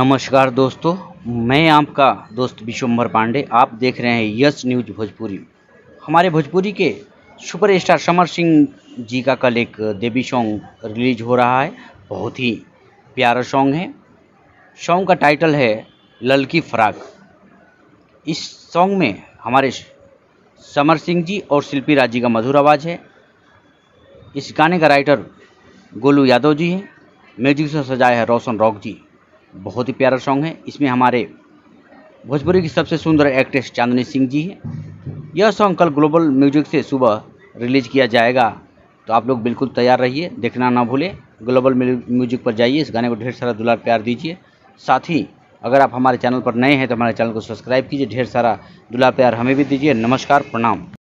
नमस्कार दोस्तों, मैं आपका दोस्त विश्वम्भर पांडे। आप देख रहे हैं यस न्यूज भोजपुरी। हमारे भोजपुरी के सुपरस्टार समर सिंह जी का कल एक देवी सॉन्ग रिलीज हो रहा है। बहुत ही प्यारा सॉन्ग है। सॉन्ग का टाइटल है ललकी फ्राक। इस सॉन्ग में हमारे समर सिंह जी और शिल्पी राज जी का मधुर आवाज़ है। इस गाने का राइटर गोलू यादव जी हैं। म्यूजिक से सजाया है रोशन रॉक जी। बहुत ही प्यारा सॉन्ग है। इसमें हमारे भोजपुरी की सबसे सुंदर एक्ट्रेस चांदनी सिंह जी हैं। यह सॉन्ग कल ग्लोबल म्यूजिक से सुबह रिलीज किया जाएगा, तो आप लोग बिल्कुल तैयार रहिए, देखना ना भूलें। ग्लोबल म्यूजिक पर जाइए, इस गाने को ढेर सारा दुलार प्यार दीजिए। साथ ही अगर आप हमारे चैनल पर नए हैं तो हमारे चैनल को सब्सक्राइब कीजिए, ढेर सारा दुलार प्यार हमें भी दीजिए। नमस्कार, प्रणाम।